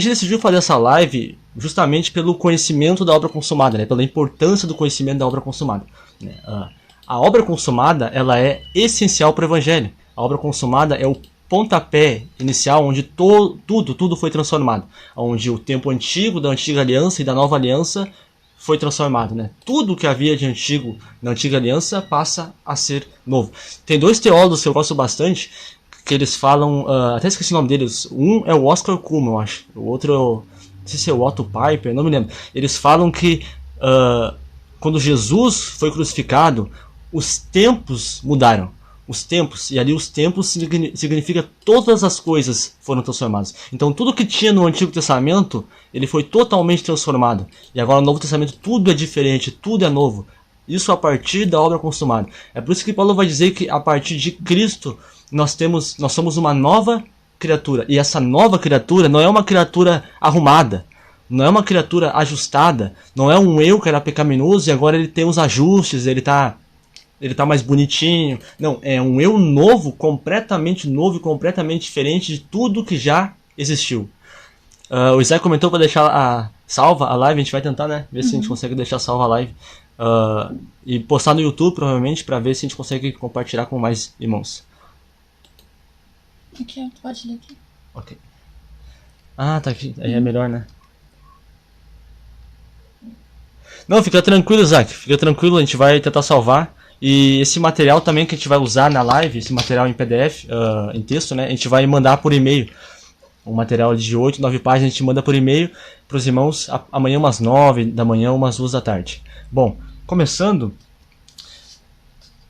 A gente decidiu fazer essa live justamente pelo conhecimento da obra consumada, né? Pela importância do conhecimento da obra consumada, né? A obra consumada, ela é essencial para o Evangelho. A obra consumada é o pontapé inicial onde tudo foi transformado. Onde o tempo antigo, da antiga aliança e da nova aliança foi transformado, né? Tudo que havia de antigo na antiga aliança passa a ser novo. Tem dois teólogos que eu gosto bastante, que eles falam, até esqueci o nome deles. Um é o Oscar Cullmann, eu acho. O outro é não sei se é o Otto Piper, não me lembro. Eles falam que quando Jesus foi crucificado, os tempos mudaram. Os tempos, e ali os tempos significa todas as coisas foram transformadas. Então tudo que tinha no Antigo Testamento, ele foi totalmente transformado. E agora no Novo Testamento tudo é diferente, tudo é novo. Isso a partir da obra consumada. É por isso que Paulo vai dizer que a partir de Cristo nós somos uma nova criatura. E essa nova criatura não é uma criatura arrumada, não é uma criatura ajustada, não é um eu que era pecaminoso e agora ele tem os ajustes, ele tá mais bonitinho. Não, é um eu novo e completamente diferente de tudo que já existiu. O Isaac comentou para deixar salva a live, a gente vai tentar, né? Ver se a gente consegue deixar salva a live. E postar no YouTube, provavelmente, para ver se a gente consegue compartilhar com mais irmãos. Aqui, tu pode ler aqui. Ok. Tá aqui. Aí é melhor, né? Não, fica tranquilo, Isaac. Fica tranquilo, a gente vai tentar salvar. E esse material também que a gente vai usar na live, esse material em PDF, em texto, né? A gente vai mandar por e-mail. Um material de 8, 9 páginas a gente manda por e-mail para os irmãos amanhã umas 9 da manhã, umas 2 da tarde. Bom, começando,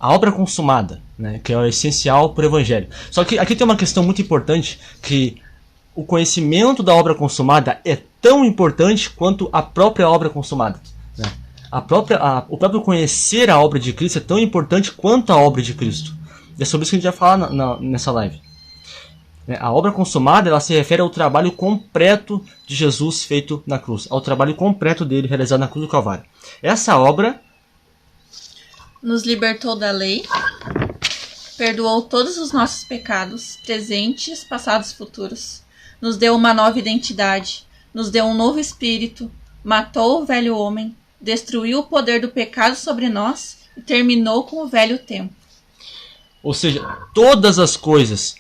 a obra consumada, né? Que é o essencial para o Evangelho. Só que aqui tem uma questão muito importante, que o conhecimento da obra consumada é tão importante quanto a própria obra consumada, né? O próprio conhecer a obra de Cristo é tão importante quanto a obra de Cristo. E é sobre isso que a gente vai falar nessa live. A obra consumada, ela se refere ao trabalho completo de Jesus feito na cruz, ao trabalho completo dele realizado na cruz do Calvário. Essa obra nos libertou da lei, perdoou todos os nossos pecados, presentes, passados e futuros, nos deu uma nova identidade, nos deu um novo espírito, matou o velho homem, destruiu o poder do pecado sobre nós e terminou com o velho tempo. Ou seja, todas as coisas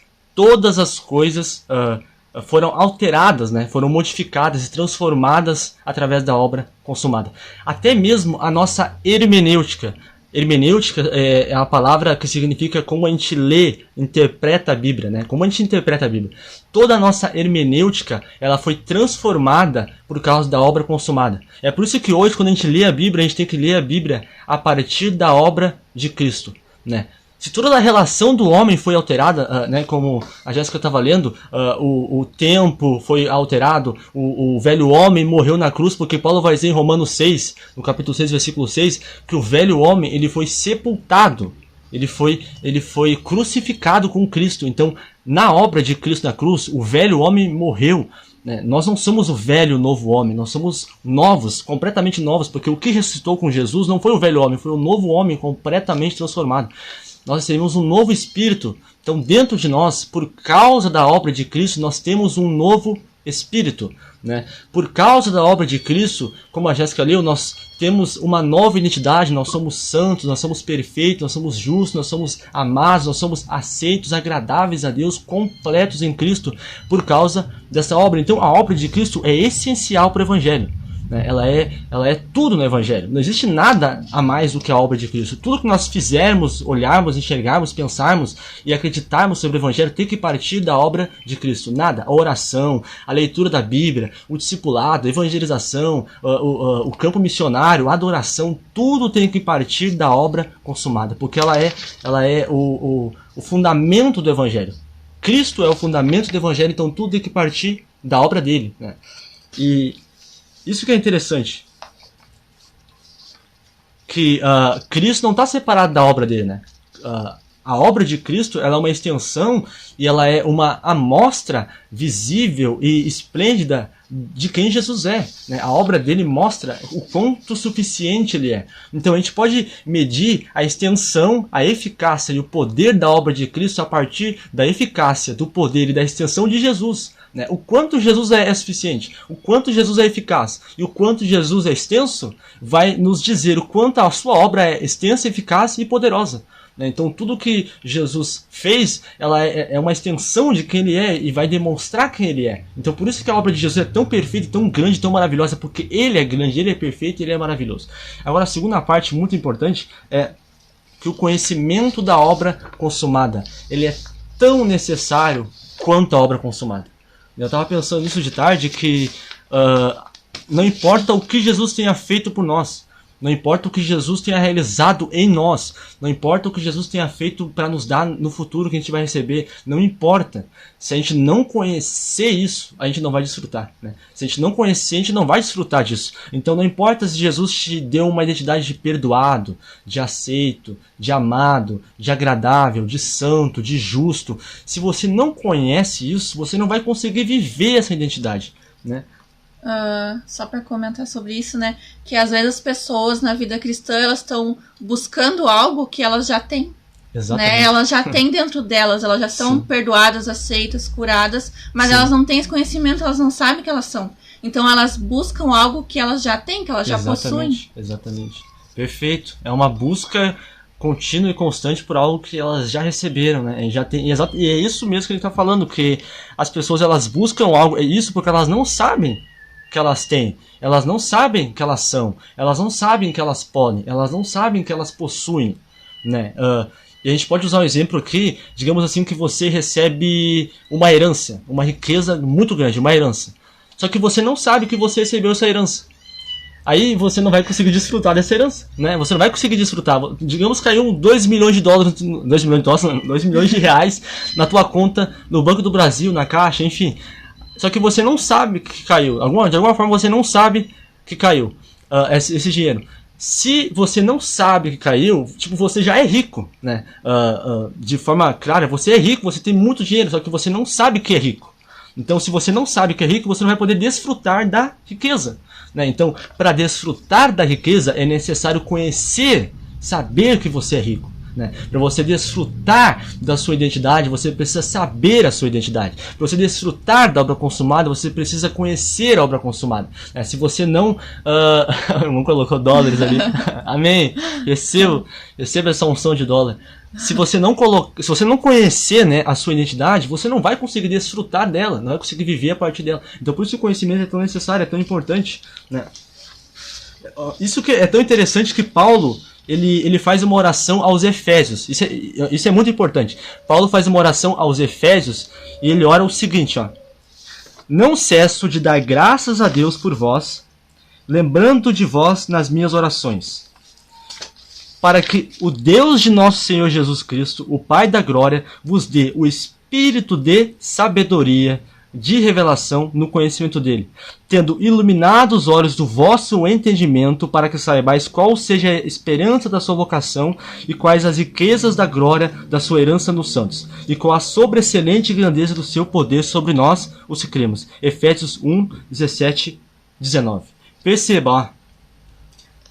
foram alteradas, né? Foram modificadas e transformadas através da obra consumada. Até mesmo a nossa hermenêutica. Hermenêutica é a palavra que significa como a gente lê, interpreta a Bíblia, né? Como a gente interpreta a Bíblia. Toda a nossa hermenêutica, ela foi transformada por causa da obra consumada. É por isso que hoje, quando a gente lê a Bíblia, a gente tem que ler a Bíblia a partir da obra de Cristo, né? Se toda a relação do homem foi alterada, né, como a Jéssica estava lendo, o tempo foi alterado, o velho homem morreu na cruz, porque Paulo vai dizer em Romanos 6, no capítulo 6, versículo 6, que o velho homem ele foi sepultado, ele foi crucificado com Cristo. Então, na obra de Cristo na cruz, o velho homem morreu. Né? Nós não somos o velho novo homem, nós somos novos, completamente novos, porque o que ressuscitou com Jesus não foi o velho homem, foi o novo homem completamente transformado. Nós recebemos um novo espírito. Então, dentro de nós, por causa da obra de Cristo, nós temos um novo espírito, né? Por causa da obra de Cristo, como a Jéssica leu, nós temos uma nova identidade. Nós somos santos, nós somos perfeitos, nós somos justos, nós somos amados, nós somos aceitos, agradáveis a Deus, completos em Cristo, por causa dessa obra. Então, a obra de Cristo é essencial para o Evangelho. Ela é tudo no Evangelho. Não existe nada a mais do que a obra de Cristo. Tudo que nós fizermos, olharmos, enxergarmos, pensarmos e acreditarmos sobre o Evangelho tem que partir da obra de Cristo. Nada. A oração, a leitura da Bíblia, o discipulado, a evangelização, o campo missionário, a adoração, tudo tem que partir da obra consumada, porque ela é o fundamento do Evangelho. Cristo é o fundamento do Evangelho, então tudo tem que partir da obra dele, né? E isso que é interessante, que Cristo não está separado da obra dele, né? A obra de Cristo ela é uma extensão e ela é uma amostra visível e esplêndida de quem Jesus é, né? A obra dele mostra o quanto suficiente ele é. Então a gente pode medir a extensão, a eficácia e o poder da obra de Cristo a partir da eficácia, do poder e da extensão de Jesus. né? O quanto Jesus é suficiente, o quanto Jesus é eficaz e o quanto Jesus é extenso vai nos dizer o quanto a sua obra é extensa, eficaz e poderosa. Então tudo que Jesus fez, ela é uma extensão de quem ele é e vai demonstrar quem ele é. Então por isso que a obra de Jesus é tão perfeita, tão grande, tão maravilhosa, porque ele é grande, ele é perfeito e ele é maravilhoso. Agora a segunda parte muito importante é que o conhecimento da obra consumada, ele é tão necessário quanto a obra consumada. Eu estava pensando nisso de tarde, que não importa o que Jesus tenha feito por nós, não importa o que Jesus tenha realizado em nós, não importa o que Jesus tenha feito para nos dar no futuro que a gente vai receber, não importa. Se a gente não conhecer isso, a gente não vai desfrutar, né? Se a gente não conhecer, a gente não vai desfrutar disso. Então não importa se Jesus te deu uma identidade de perdoado, de aceito, de amado, de agradável, de santo, de justo. Se você não conhece isso, você não vai conseguir viver essa identidade, né? Só para comentar sobre isso, né? Que às vezes as pessoas na vida cristã, elas estão buscando algo que elas já têm. Exatamente. Né? Elas já têm dentro delas, elas já são perdoadas, aceitas, curadas, mas elas não têm esse conhecimento, elas não sabem que elas são. Então elas buscam algo que elas já têm, que elas já possuem. Exatamente. Perfeito. É uma busca contínua e constante por algo que elas já receberam, né? E é isso mesmo que ele está falando, que as pessoas elas buscam algo, é isso porque elas não sabem que elas têm, elas não sabem que elas são, elas não sabem que elas podem, elas não sabem que elas possuem, né? E a gente pode usar um exemplo aqui, digamos assim, que você recebe uma herança, uma riqueza muito grande, uma herança. Só que você não sabe que você recebeu essa herança. Aí você não vai conseguir desfrutar dessa herança, né? Você não vai conseguir desfrutar. Digamos que caiu 2 milhões de dólares, 2 milhões de reais na tua conta, no Banco do Brasil, na Caixa, enfim. Só que você não sabe que caiu. De alguma forma você não sabe que caiu esse dinheiro. Se você não sabe que caiu, tipo, você já é rico, né? De forma clara, você é rico, você tem muito dinheiro, só que você não sabe que é rico. Então, se você não sabe que é rico, você não vai poder desfrutar da riqueza, né? Então, para desfrutar da riqueza, é necessário conhecer, saber que você é rico. Né? Para você desfrutar da sua identidade, você precisa saber a sua identidade. Para você desfrutar da obra consumada, você precisa conhecer a obra consumada. Se você não... não colocou dólares ali. Amém. Receba essa unção de dólar. Se você não conhecer, né, a sua identidade, você não vai conseguir desfrutar dela, não vai conseguir viver a partir dela. Então por isso o conhecimento é tão necessário, é tão importante, né? Isso que é tão interessante que Paulo ele faz uma oração aos Efésios. Isso é muito importante. Paulo faz uma oração aos Efésios e ele ora o seguinte, ó: não cesso de dar graças a Deus por vós, lembrando de vós nas minhas orações, para que o Deus de nosso Senhor Jesus Cristo, o Pai da glória, vos dê o espírito de sabedoria, de revelação no conhecimento dele, tendo iluminado os olhos do vosso entendimento, para que saibais qual seja a esperança da sua vocação e quais as riquezas da glória da sua herança nos santos, e qual a sobreexcelente grandeza do seu poder sobre nós, os que cremos. Efésios 1, 17, 19. Perceba.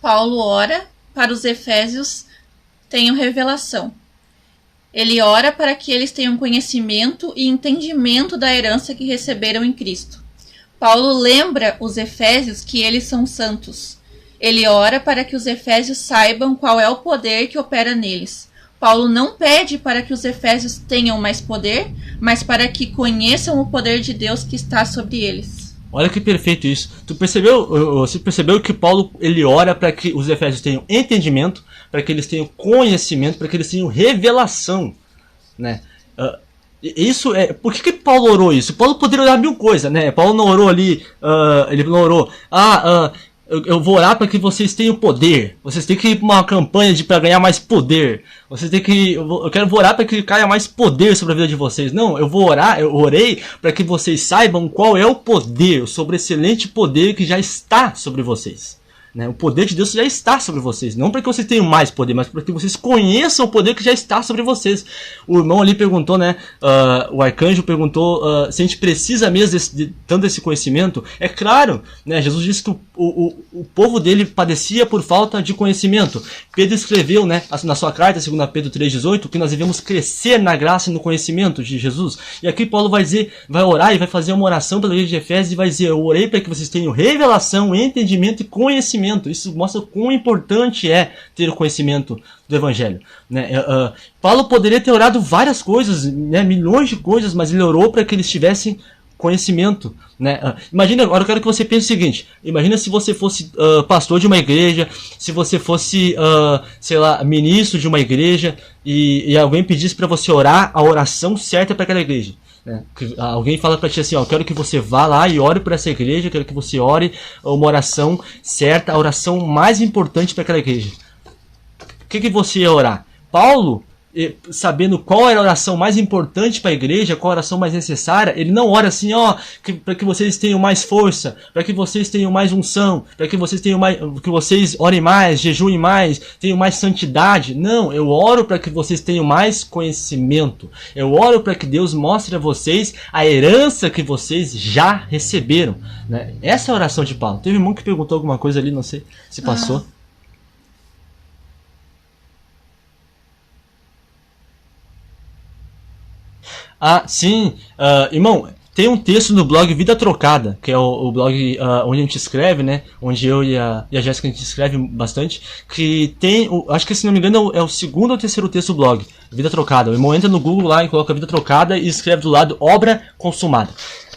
Paulo ora para os Efésios tenham revelação. Ele ora para que eles tenham conhecimento e entendimento da herança que receberam em Cristo. Paulo lembra os Efésios que eles são santos. Ele ora para que os Efésios saibam qual é o poder que opera neles. Paulo não pede para que os Efésios tenham mais poder, mas para que conheçam o poder de Deus que está sobre eles. Olha que perfeito isso. Você percebeu que Paulo ele ora para que os Efésios tenham entendimento, para que eles tenham conhecimento, para que eles tenham revelação, né? Isso é. Por que Paulo orou isso? Paulo poderia orar mil coisas, né? Paulo não orou ali. Ele não orou. Eu vou orar para que vocês tenham poder. Vocês têm que ir para uma campanha para ganhar mais poder. Vocês têm que. Eu quero orar para que caia mais poder sobre a vida de vocês. Não, eu orei para que vocês saibam qual é o poder, o sobreexcelente poder que já está sobre vocês. Né? O poder de Deus já está sobre vocês. Não para que vocês tenham mais poder, mas para que vocês conheçam o poder que já está sobre vocês. O irmão ali perguntou, né? O arcanjo perguntou se a gente precisa mesmo tanto desse conhecimento. É claro, né? Jesus disse que o povo dele padecia por falta de conhecimento. Pedro escreveu, né, na sua carta, 2 Pedro 3,18, que nós devemos crescer na graça e no conhecimento de Jesus. E aqui Paulo vai orar e vai fazer uma oração pela igreja de Efésios e vai dizer: eu orei para que vocês tenham revelação, entendimento e conhecimento. Isso mostra o quão importante é ter o conhecimento do Evangelho. Né? Paulo poderia ter orado várias coisas, né, milhões de coisas, mas ele orou para que eles tivessem conhecimento. Né? Imagina, agora eu quero que você pense o seguinte: imagina se você fosse pastor de uma igreja, se você fosse, sei lá, ministro de uma igreja, e alguém pedisse para você orar a oração certa para aquela igreja. Alguém fala pra ti assim: ó, eu quero que você vá lá e ore por essa igreja, eu quero que você ore uma oração certa, a oração mais importante para aquela igreja. O que você ia orar? Paulo, sabendo qual era a oração mais importante para a igreja, qual a oração mais necessária, ele não ora assim: ó, para que vocês tenham mais força, para que vocês tenham mais unção, para que vocês tenham mais, que vocês orem mais, jejuem mais, tenham mais santidade. Não, eu oro para que vocês tenham mais conhecimento. Eu oro para que Deus mostre a vocês a herança que vocês já receberam. Né? Essa é a oração de Paulo. Teve um irmão que perguntou alguma coisa ali, não sei se passou. Sim, irmão, tem um texto no blog Vida Trocada, que é o blog onde a gente escreve, né? Onde eu e a Jéssica a gente escreve bastante, que tem, acho que se não me engano é o segundo ou terceiro texto do blog, Vida Trocada. O irmão entra no Google lá e coloca Vida Trocada e escreve do lado obra consumada.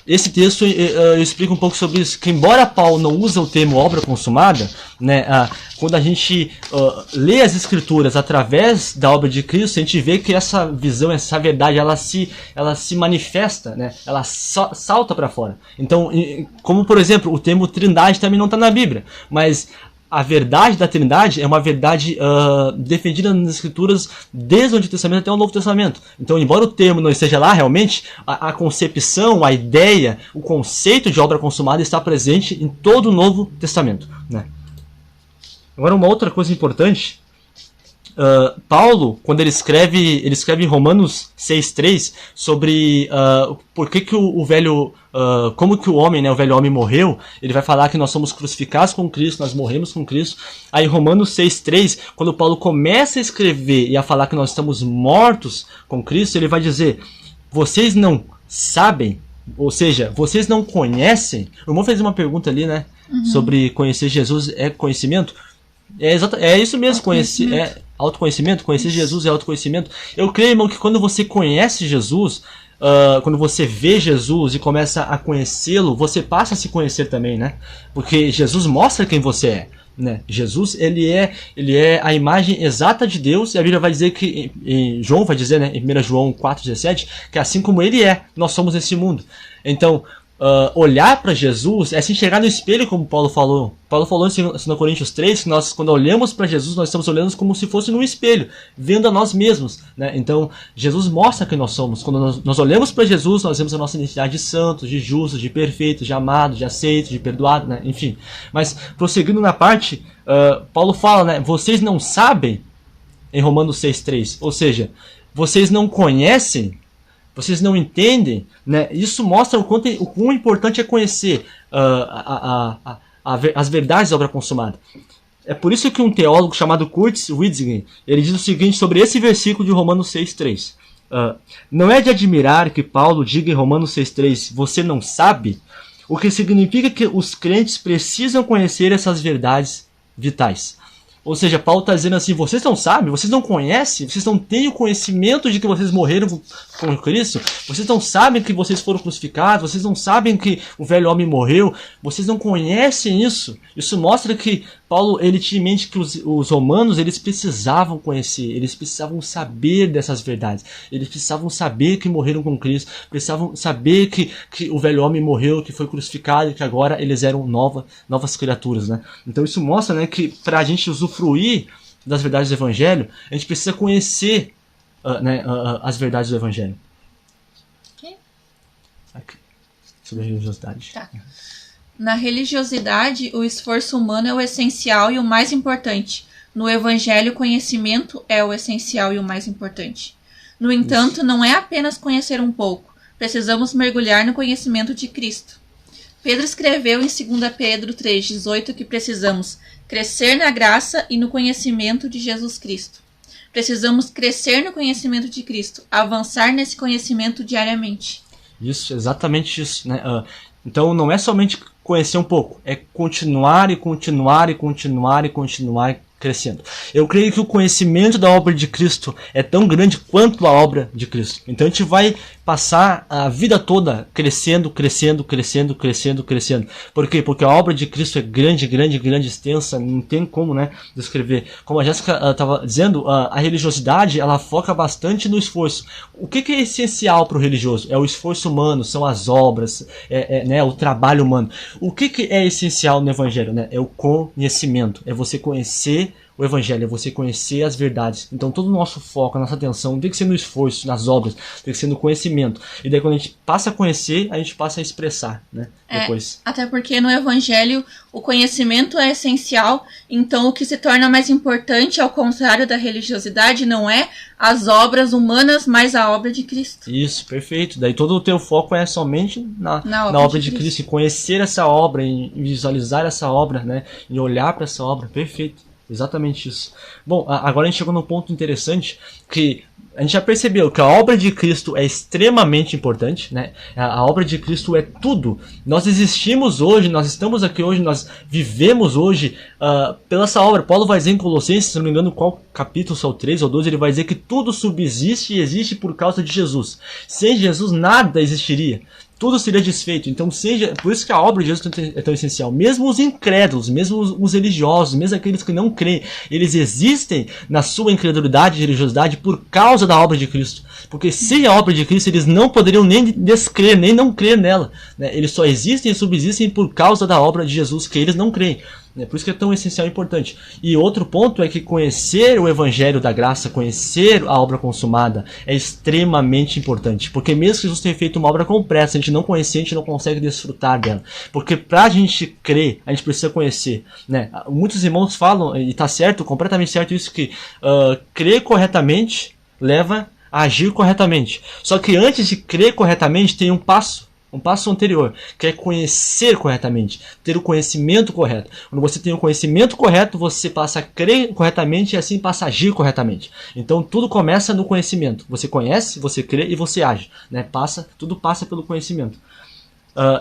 Esse texto eu explico um pouco sobre isso, que embora Paulo não use o termo obra consumada, né, quando a gente lê as escrituras através da obra de Cristo, a gente vê que essa visão, essa verdade, ela se manifesta, né, ela salta para fora. Então, como por exemplo, o termo trindade também não está na Bíblia, mas a verdade da Trindade é uma verdade defendida nas Escrituras desde o Antigo Testamento até o Novo Testamento. Então, embora o termo não esteja lá realmente, a concepção, a ideia, o conceito de obra consumada está presente em todo o Novo Testamento. Né? Agora, uma outra coisa importante, Paulo, quando ele escreve em Romanos 6,3 sobre por que o velho, como que o homem, né, o velho homem morreu. Ele vai falar que nós somos crucificados com Cristo, nós morremos com Cristo. Aí Romanos 6,3, quando Paulo começa a escrever e a falar que nós estamos mortos com Cristo, ele vai dizer: vocês não sabem, ou seja, vocês não conhecem. O irmão fez uma pergunta ali, né, sobre conhecer Jesus é conhecimento. É isso mesmo, conhecer, autoconhecimento, conhecer Jesus é autoconhecimento. Eu creio, irmão, que quando você conhece Jesus, quando você vê Jesus e começa a conhecê-lo, você passa a se conhecer também, né? Porque Jesus mostra quem você é. Né? Jesus, ele é a imagem exata de Deus, e a Bíblia vai dizer que, João vai dizer, né, em 1 João 4,17, que assim como ele é, nós somos esse mundo. Então, olhar para Jesus é se enxergar no espelho, como Paulo falou. Paulo falou em 2 Coríntios 3 que nós, quando olhamos para Jesus, nós estamos olhando como se fosse num espelho, vendo a nós mesmos. Né? Então, Jesus mostra quem nós somos. Quando nós olhamos para Jesus, nós vemos a nossa identidade de santos, de justos, de perfeitos, de amados, de aceitos, de perdoados, né? Enfim. Mas, prosseguindo na parte, Paulo fala, né, vocês não sabem, em Romanos 6,3, ou seja, vocês não conhecem, vocês não entendem, né? Isso mostra o quão importante é conhecer as verdades da obra consumada. É por isso que um teólogo chamado Kurt Witzinger, ele diz o seguinte sobre esse versículo de Romanos 6,3. Não é de admirar que Paulo diga em Romanos 6,3, você não sabe, o que significa que os crentes precisam conhecer essas verdades vitais. Ou seja, Paulo está dizendo assim: vocês não sabem, vocês não conhecem, vocês não têm o conhecimento de que vocês morreram com Cristo, vocês não sabem que vocês foram crucificados, vocês não sabem que o velho homem morreu, vocês não conhecem isso. Isso mostra que Paulo, ele tinha em mente que os romanos, eles precisavam conhecer, eles precisavam saber dessas verdades, eles precisavam saber que morreram com Cristo, precisavam saber que o velho homem morreu, que foi crucificado e que agora eles eram novas criaturas. Né? Então isso mostra, né, que para a gente usufruir das verdades do Evangelho, a gente precisa conhecer as verdades do Evangelho. Okay. Aqui. Sobre a religiosidade. Tá. Na religiosidade, o esforço humano é o essencial e o mais importante. No Evangelho, o conhecimento é o essencial e o mais importante. No entanto, não é apenas conhecer um pouco. Precisamos mergulhar no conhecimento de Cristo. Pedro escreveu em 2 Pedro 3,18 que precisamos crescer na graça e no conhecimento de Jesus Cristo. Precisamos crescer no conhecimento de Cristo, avançar nesse conhecimento diariamente. Isso, exatamente isso, né? Então não é somente conhecer um pouco, é continuar e continuar e continuar e continuar crescendo. Eu creio que o conhecimento da obra de Cristo é tão grande quanto a obra de Cristo. Então a gente vai passar a vida toda crescendo, crescendo, crescendo, crescendo, crescendo. Por quê? Porque a obra de Cristo é grande, grande, grande, extensa, não tem como, né, descrever. Como a Jéssica estava dizendo, a religiosidade, ela foca bastante no esforço. O que é essencial para o religioso? É o esforço humano, são as obras, né, o trabalho humano. O que é essencial no Evangelho? Né? É o conhecimento, é você conhecer o Evangelho, é você conhecer as verdades. Então todo o nosso foco, a nossa atenção tem que ser no esforço, nas obras, tem que ser no conhecimento. E daí quando a gente passa a conhecer, a gente passa a expressar, né? Depois. Até porque no Evangelho o conhecimento é essencial, então o que se torna mais importante, ao contrário da religiosidade, não é as obras humanas, mas a obra de Cristo. Isso, perfeito. Daí todo o teu foco é somente na obra de Cristo. E conhecer essa obra, em visualizar essa obra, né? E olhar para essa obra, perfeito. Exatamente isso. Bom, agora a gente chegou num ponto interessante que a gente já percebeu que a obra de Cristo é extremamente importante, né? A obra de Cristo é tudo. Nós existimos hoje, nós estamos aqui hoje, nós vivemos hoje pela essa obra. Paulo vai dizer em Colossenses, se não me engano, qual capítulo, são 3 ou 12, ele vai dizer que tudo subsiste e existe por causa de Jesus. Sem Jesus nada existiria. Tudo seria desfeito. Então, por isso que a obra de Jesus é tão essencial. Mesmo os incrédulos, mesmo os religiosos, mesmo aqueles que não creem, eles existem na sua incredulidade e religiosidade por causa da obra de Cristo. Porque sem a obra de Cristo, eles não poderiam nem descrer, nem não crer nela. Né? Eles só existem e subsistem por causa da obra de Jesus, que eles não creem. Por isso que é tão essencial e importante. E outro ponto é que conhecer o Evangelho da Graça, conhecer a obra consumada, é extremamente importante. Porque mesmo que Jesus tenha feito uma obra completa, se a gente não conhecer, a gente não consegue desfrutar dela. Porque pra gente crer, a gente precisa conhecer. Né? Muitos irmãos falam, e tá certo, completamente certo isso, que crer corretamente leva a agir corretamente. Só que antes de crer corretamente tem um passo anterior, que é conhecer corretamente, ter o conhecimento correto. Quando você tem o conhecimento correto, você passa a crer corretamente e assim passa a agir corretamente. Então tudo começa no conhecimento. Você conhece, você crê e você age. Né? Tudo passa pelo conhecimento.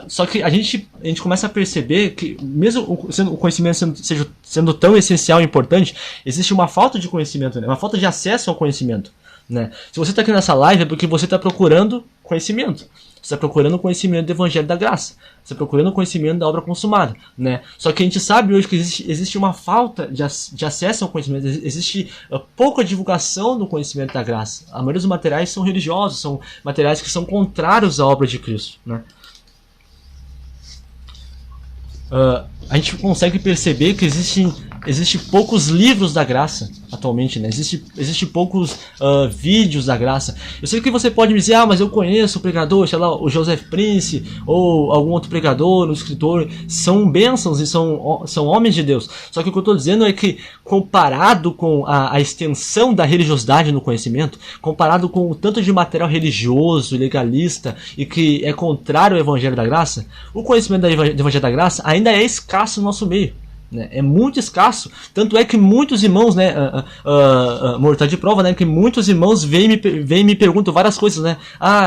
Só que a gente começa a perceber que mesmo o conhecimento sendo tão essencial e importante, existe uma falta de conhecimento, né? Uma falta de acesso ao conhecimento. Né? Se você está aqui nessa live é porque você está procurando conhecimento. Você está procurando o conhecimento do Evangelho da Graça. Você está procurando o conhecimento da obra consumada. Né? Só que a gente sabe hoje que existe uma falta de acesso ao conhecimento. Existe pouca divulgação do conhecimento da graça. A maioria dos materiais são religiosos, são materiais que são contrários à obra de Cristo. Né? A gente consegue perceber que existe poucos livros da graça atualmente, né? Existe poucos vídeos da graça. Eu sei que você pode me dizer, mas eu conheço o pregador, sei lá, o Joseph Prince, ou algum outro pregador, um escritor, são bênçãos e são homens de Deus. Só que o que eu estou dizendo é que, comparado com a extensão da religiosidade no conhecimento, comparado com o tanto de material religioso, legalista, e que é contrário ao Evangelho da Graça, o conhecimento do Evangelho da Graça ainda é escasso no nosso meio. Né? É muito escasso, tanto é que muitos irmãos, né, mortal de prova, né, que muitos irmãos vêm me perguntam várias coisas, né?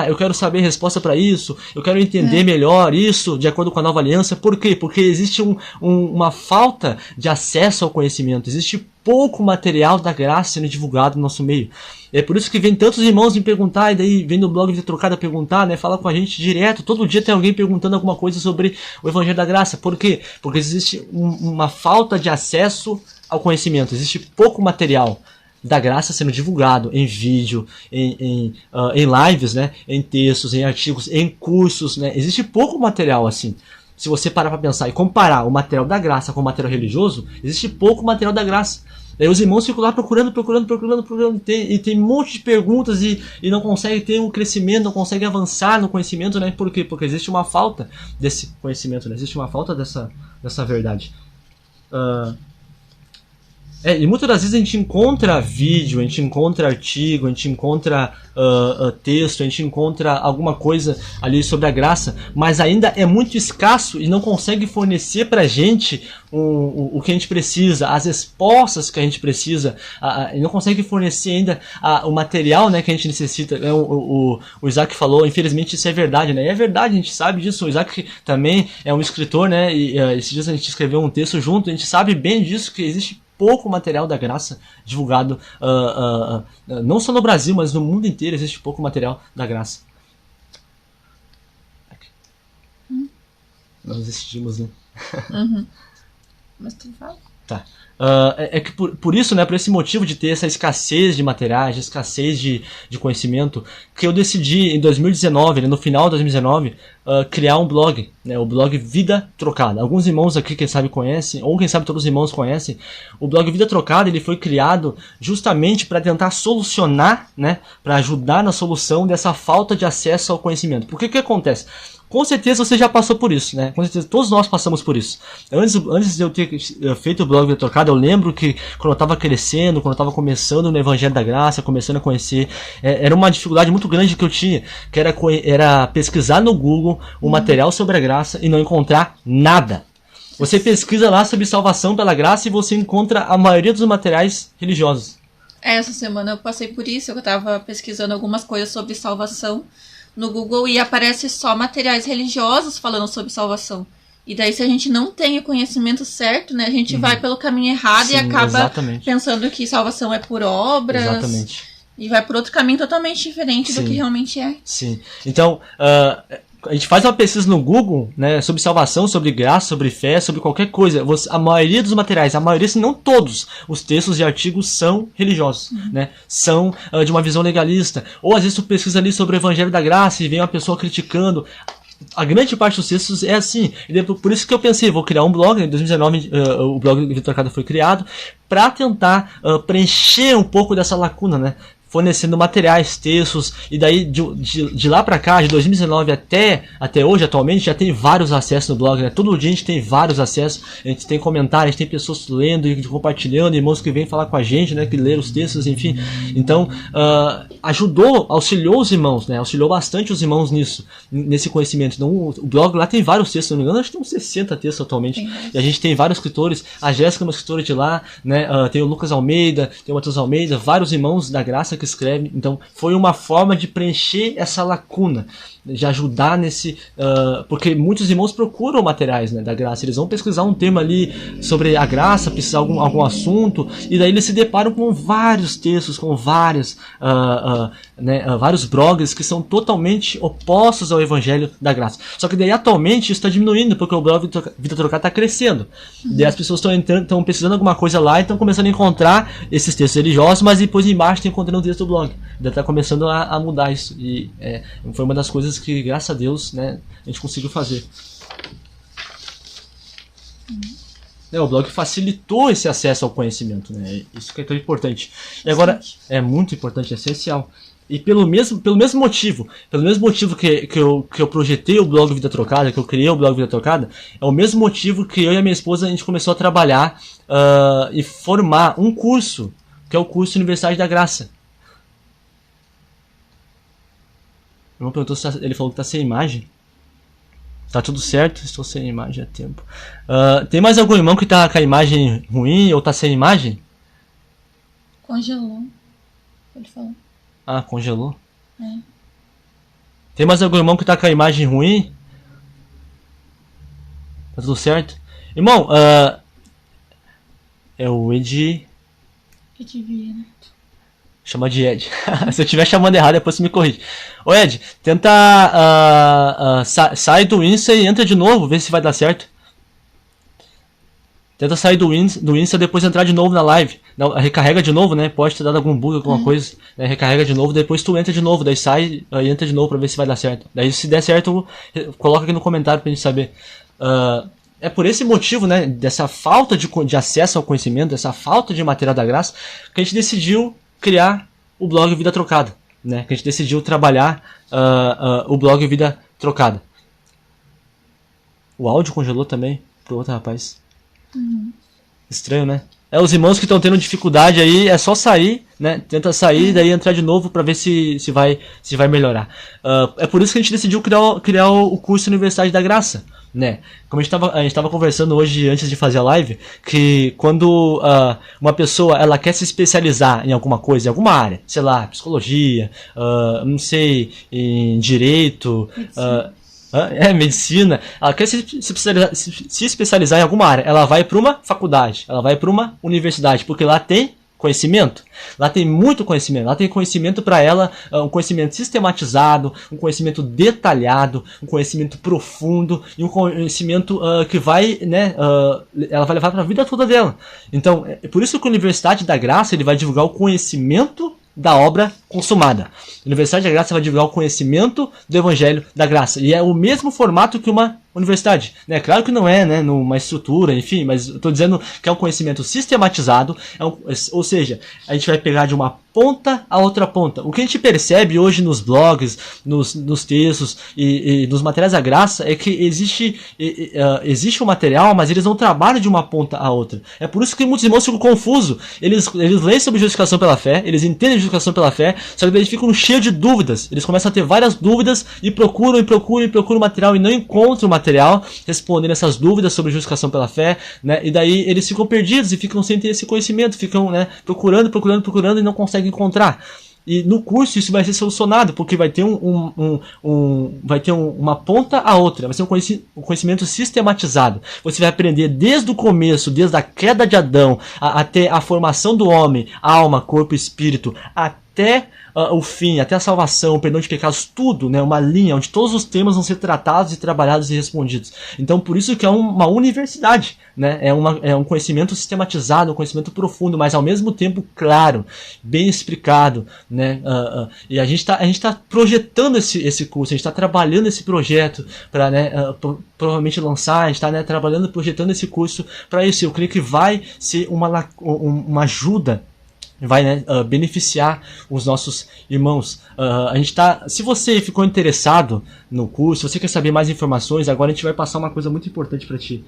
Eu quero saber a resposta para isso, eu quero entender melhor isso, de acordo com a nova aliança. Por quê? Porque existe uma falta de acesso ao conhecimento, existe pouco material da graça sendo divulgado no nosso meio. É por isso que vem tantos irmãos me perguntar, e daí vem no blog de Trocada perguntar, né? Fala com a gente direto. Todo dia tem alguém perguntando alguma coisa sobre o Evangelho da Graça. Por quê? Porque existe uma falta de acesso ao conhecimento. Existe pouco material da graça sendo divulgado em vídeo, em lives, né? Em textos, em artigos, em cursos, né? Existe pouco material assim. se você parar para pensar e comparar o material da graça com o material religioso, existe pouco material da graça. Daí os irmãos ficam lá procurando, e tem um monte de perguntas e não conseguem ter um crescimento, não conseguem avançar no conhecimento, né? Por quê? Porque existe uma falta desse conhecimento, né? Existe uma falta dessa verdade. E muitas das vezes a gente encontra vídeo, a gente encontra artigo, a gente encontra texto, a gente encontra alguma coisa ali sobre a graça, mas ainda é muito escasso e não consegue fornecer pra gente o que a gente precisa, as respostas que a gente precisa, e não consegue fornecer ainda o material, né, que a gente necessita. O Isaac falou, infelizmente isso é verdade, né? E é verdade, a gente sabe disso. O Isaac também é um escritor, né? E esses dias a gente escreveu um texto junto, a gente sabe bem disso, que existe pouco material da graça divulgado, não só no Brasil, mas no mundo inteiro existe pouco material da graça. Nós decidimos, né? Uhum. Mas tu fala? Tá. É que por isso, né, por esse motivo de ter essa escassez de materiais, de escassez de conhecimento, que eu decidi em 2019, né, no final de 2019, criar um blog, né, o blog Vida Trocada. Alguns irmãos aqui, quem sabe, conhecem, ou quem sabe todos os irmãos conhecem. O blog Vida Trocada, ele foi criado justamente para tentar solucionar, né, para ajudar na solução dessa falta de acesso ao conhecimento. Porque o que acontece? Com certeza você já passou por isso, né? Com certeza todos nós passamos por isso. Antes de eu ter feito o blog Vida Trocada, eu lembro que quando eu estava crescendo, quando eu estava começando no Evangelho da Graça, começando a conhecer, era uma dificuldade muito grande que eu tinha, que era pesquisar no Google um material sobre a graça e não encontrar nada. Você pesquisa lá sobre salvação pela graça e você encontra a maioria dos materiais religiosos. Essa semana eu passei por isso, eu estava pesquisando algumas coisas sobre salvação no Google e aparece só materiais religiosos falando sobre salvação. E daí, se a gente não tem o conhecimento certo, né, a gente vai pelo caminho errado. Sim, e acaba pensando que salvação é por obras. Exatamente. E vai por outro caminho totalmente diferente do que realmente é. Sim. Então, a gente faz uma pesquisa no Google, né, sobre salvação, sobre graça, sobre fé, sobre qualquer coisa. A maioria dos materiais, a maioria, se não todos, os textos e artigos são religiosos, né? São de uma visão legalista. Ou às vezes tu pesquisa ali sobre o Evangelho da Graça e vem uma pessoa criticando. A grande parte dos textos é assim. E por isso que eu pensei, vou criar um blog. Em 2019 o blog Vida Trocada foi criado para tentar preencher um pouco dessa lacuna, né? Fornecendo materiais, textos, e daí de lá pra cá, de 2019 até hoje, atualmente, já tem vários acessos no blog, né? Todo dia a gente tem vários acessos, a gente tem comentários, a gente tem pessoas lendo e compartilhando, irmãos que vêm falar com a gente, né? Que leram os textos, enfim. Então, auxiliou os irmãos, né? Auxiliou bastante os irmãos nesse conhecimento. Então, o blog lá tem vários textos, se não me engano, acho que tem uns 60 textos atualmente. E a gente tem vários escritores, a Jéssica é uma escritora de lá, né? Tem o Lucas Almeida, tem o Matheus Almeida, vários irmãos da graça que escreve. Então foi uma forma de preencher essa lacuna, de ajudar nesse porque muitos irmãos procuram materiais, né, da graça, eles vão pesquisar um tema ali sobre a graça, precisar algum assunto, e daí eles se deparam com vários textos, com vários blogs que são totalmente opostos ao Evangelho da Graça. Só que daí atualmente isso está diminuindo, porque o blog Vida Trocada está crescendo. Daí as pessoas estão pesquisando alguma coisa lá e estão começando a encontrar esses textos religiosos, mas depois embaixo estão encontrando o texto do blog. Ainda está começando a mudar isso. E foi uma das coisas que, graças a Deus, né, a gente conseguiu fazer. O blog facilitou esse acesso ao conhecimento, né? Isso que é tão importante. E agora, é muito importante, é essencial. E pelo mesmo motivo que eu projetei o blog Vida Trocada, que eu criei o blog Vida Trocada, é o mesmo motivo que eu e a minha esposa a gente começou a trabalhar e formar um curso, que é o curso Universidade da Graça. O irmão perguntou se ele falou que está sem imagem. Tá tudo certo, estou sem imagem há tempo. Tem mais algum irmão que está com a imagem ruim ou está sem imagem? Congelou. Ele falou. Ah, congelou? É. Tem mais algum irmão que está com a imagem ruim? Tá tudo certo? Irmão, é o Ed... Ed Vieira. Chama de Ed. Se eu estiver chamando errado, depois você me corrige. Ô Ed, tenta sai do Insta e entra de novo, vê se vai dar certo. Tenta sair do Insta e depois entrar de novo na live. Recarrega de novo, né? Pode ter dado algum bug, alguma coisa. Né? Recarrega de novo, depois tu entra de novo. Daí sai e entra de novo pra ver se vai dar certo. Daí se der certo, coloca aqui no comentário pra gente saber. É por esse motivo, né, dessa falta de acesso ao conhecimento, dessa falta de material da graça, que a gente decidiu criar o blog Vida Trocada, né, que a gente decidiu trabalhar o blog Vida Trocada. O áudio congelou também pro outro rapaz. Estranho, né? Os irmãos que estão tendo dificuldade aí, é só sair, né? Tenta sair, daí entrar de novo para ver se vai melhorar. É por isso que a gente decidiu criar o curso Universidade da Graça, né? Como a gente tava conversando hoje antes de fazer a live, que quando uma pessoa ela quer se especializar em alguma coisa, em alguma área, sei lá, psicologia, não sei, em direito, medicina, ela quer se especializar em alguma área, ela vai para uma faculdade, ela vai para uma universidade, porque lá tem conhecimento, lá tem muito conhecimento, lá tem conhecimento para ela, um conhecimento sistematizado, um conhecimento detalhado, um conhecimento profundo e um conhecimento que vai, né, ela vai levar para a vida toda dela. Então, é por isso que a Universidade da Graça ele vai divulgar o conhecimento da obra consumada. A Universidade da Graça vai divulgar o conhecimento do Evangelho da Graça. E é o mesmo formato que uma universidade, né? Claro que não é, né, numa estrutura, enfim, mas eu estou dizendo que é um conhecimento sistematizado, ou seja, a gente vai pegar de uma ponta a outra ponta. O que a gente percebe hoje nos blogs, nos textos e nos materiais da graça é que existe um material, mas eles não trabalham de uma ponta a outra. É por isso que muitos irmãos ficam confusos. Eles leem sobre justificação pela fé, eles entendem justificação pela fé, só que eles ficam cheios de dúvidas. Eles começam a ter várias dúvidas e procuram o material e não encontram o material respondendo essas dúvidas sobre justificação pela fé, né? E daí eles ficam perdidos e ficam sem ter esse conhecimento, ficam, né, procurando e não conseguem encontrar. E no curso isso vai ser solucionado, porque vai ter uma ponta a outra, vai ser um conhecimento sistematizado. Você vai aprender desde o começo, desde a queda de Adão, até a formação do homem, alma, corpo e espírito, até o fim, até a salvação, o perdão de pecados, tudo, né, uma linha onde todos os temas vão ser tratados e trabalhados e respondidos. Então, por isso que é uma universidade, né, é um conhecimento sistematizado, um conhecimento profundo, mas ao mesmo tempo claro, bem explicado, né, e a gente tá projetando esse curso, a gente está trabalhando esse projeto para, né, provavelmente lançar, a gente está, né, trabalhando, projetando esse curso para isso. Eu creio que vai ser uma ajuda, vai, né, beneficiar os nossos irmãos. A gente se você ficou interessado no curso, se você quer saber mais informações, agora a gente vai passar uma coisa muito importante para ti,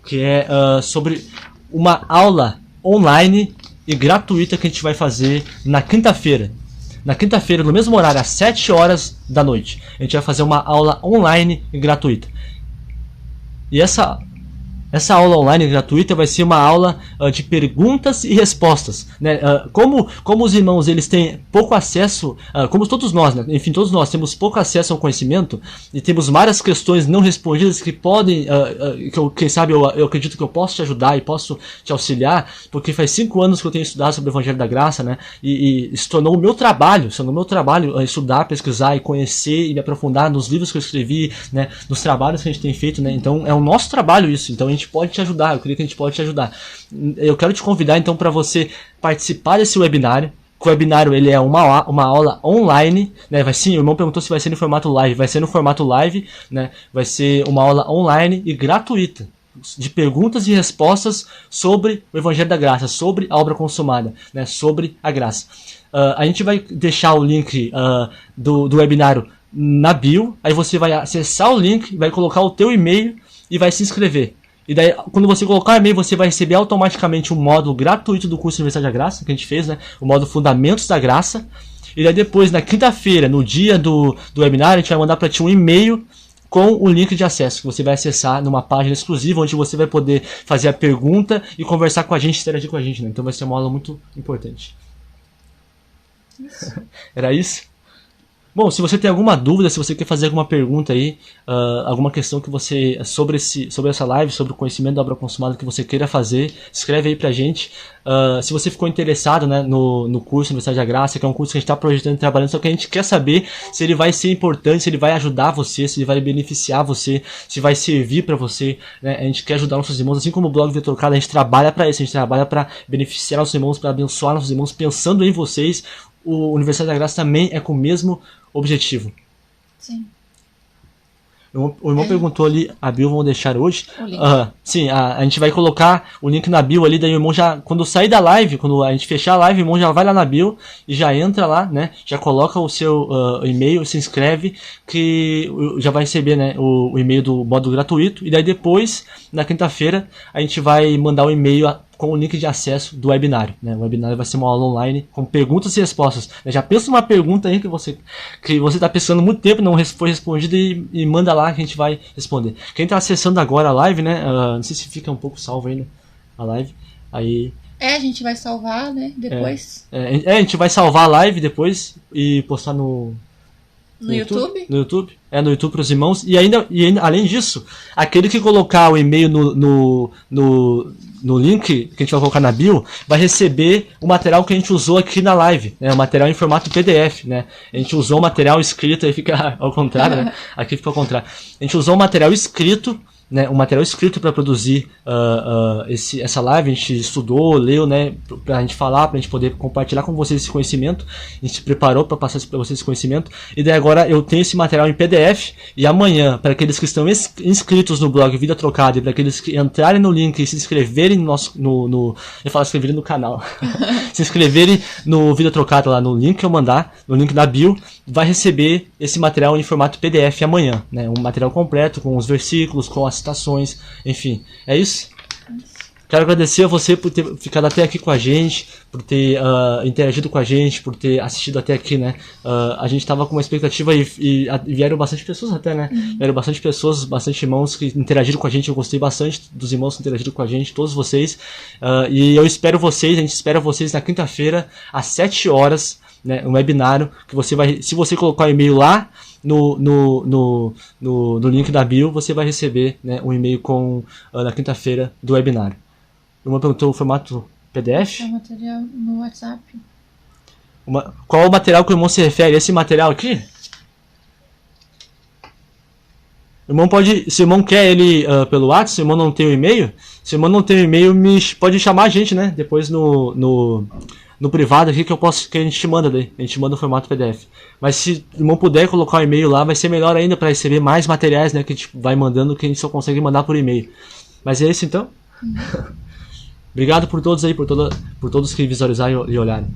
que é sobre uma aula online e gratuita que a gente vai fazer na quinta-feira. Na quinta-feira, no mesmo horário, às 7 horas da noite. A gente vai fazer uma aula online e gratuita. E essa aula online gratuita vai ser uma aula de perguntas e respostas, né? Como os irmãos eles têm pouco acesso, como todos nós, né? Enfim, todos nós temos pouco acesso ao conhecimento e temos várias questões não respondidas que podem, quem sabe eu acredito que eu posso te ajudar e posso te auxiliar, porque faz 5 anos que eu tenho estudado sobre o Evangelho da Graça, né? E se tornou o meu trabalho, estudar, pesquisar e conhecer e me aprofundar nos livros que eu escrevi, né? Nos trabalhos que a gente tem feito, né? Então é o nosso trabalho isso, então a gente pode te ajudar, eu creio que a gente pode te ajudar. Eu quero te convidar então para você participar desse webinário. O webinário ele é uma aula online, né? O irmão perguntou se vai ser no formato live, vai ser no formato live, né? Vai ser uma aula online e gratuita, de perguntas e respostas sobre o Evangelho da Graça, sobre a obra consumada, né? Sobre a graça. A gente vai deixar o link do webinário na bio, aí você vai acessar o link, vai colocar o teu e-mail e vai se inscrever. E daí, quando você colocar o e-mail, você vai receber automaticamente um módulo gratuito do curso Universidade da Graça, que a gente fez, né? O módulo Fundamentos da Graça. E daí depois, na quinta-feira, no dia do webinar, a gente vai mandar para ti um e-mail com o link de acesso, que você vai acessar numa página exclusiva, onde você vai poder fazer a pergunta e conversar com a gente, interagir com a gente, né? Então vai ser uma aula muito importante. Isso. Era isso? Bom, se você tem alguma dúvida, se você quer fazer alguma pergunta aí, alguma questão que você sobre essa live, sobre o conhecimento da obra consumada que você queira fazer, escreve aí pra gente. Se você ficou interessado, né, no curso Universidade da Graça, que é um curso que a gente está projetando e trabalhando, só que a gente quer saber se ele vai ser importante, se ele vai ajudar você, se ele vai beneficiar você, se vai servir para você, né? A gente quer ajudar nossos irmãos, assim como o blog Vida Trocada, a gente trabalha para isso, a gente trabalha para beneficiar nossos irmãos, para abençoar nossos irmãos, pensando em vocês. O Universidade da Graça também é com o mesmo objetivo. Sim. O irmão perguntou ali, a bio vão deixar hoje? O link. Sim, a gente vai colocar o link na bio ali, daí o irmão já, quando sair da live, quando a gente fechar a live, o irmão já vai lá na bio e já entra lá, né? Já coloca o seu e-mail, se inscreve, que já vai receber, né, o e-mail do módulo gratuito. E daí depois, na quinta-feira, a gente vai mandar o e-mail com o link de acesso do webinário, né? O webinário vai ser uma aula online com perguntas e respostas. Já pensa uma pergunta aí que você está pensando há muito tempo, não foi respondida e manda lá que a gente vai responder. Quem está acessando agora a live, né? Não sei se fica um pouco salvo aí, né? A live. Aí... a gente vai salvar, né? Depois. a gente vai salvar a live depois e postar no YouTube? No YouTube. No YouTube para os irmãos. E ainda, além disso, aquele que colocar o e-mail no link que a gente vai colocar na bio, vai receber o material que a gente usou aqui na live, né? O material em formato PDF, né? A gente usou o material escrito, aí fica ao contrário, né? Aqui fica ao contrário. A gente usou o material escrito, né, um material escrito para produzir essa live. A gente estudou, leu, né, para a gente falar, para a gente poder compartilhar com vocês esse conhecimento. A gente se preparou para passar para vocês esse conhecimento. E daí agora eu tenho esse material em PDF. E amanhã, para aqueles que estão inscritos no blog Vida Trocada e para aqueles que entrarem no link e se inscreverem eu falo inscreverem no canal, se inscreverem no Vida Trocada lá no link que eu mandar, no link da bio, vai receber esse material em formato PDF amanhã, né, um material completo com os versículos, com as citações, enfim, é isso. Quero agradecer a você por ter ficado até aqui com a gente, por ter interagido com a gente, por ter assistido até aqui, né? A gente estava com uma expectativa e vieram bastante pessoas até, né? Vieram bastante pessoas, bastante irmãos que interagiram com a gente. Eu gostei bastante dos irmãos que interagiram com a gente, todos vocês. E eu espero vocês, a gente espera vocês na quinta-feira, às 7 horas, né? Um webinário que você vai, se você colocar o e-mail lá no link da bio, você vai receber, né, um e-mail na quinta-feira do webinário. Uma perguntou o formato PDF? É o material no WhatsApp. Qual o material que o irmão se refere? Esse material aqui? O irmão pode, se o irmão quer ele pelo WhatsApp, se o irmão não tem o e-mail, se o irmão não tem o e-mail, pode chamar a gente, né? Depois no privado aqui que a gente te manda daí. A gente manda o formato PDF. Mas se o irmão puder colocar o e-mail lá, vai ser melhor ainda para receber mais materiais, né? Que a gente vai mandando, que a gente só consegue mandar por e-mail. Mas é isso então? Obrigado por todos aí, por todos que visualizaram e olharam.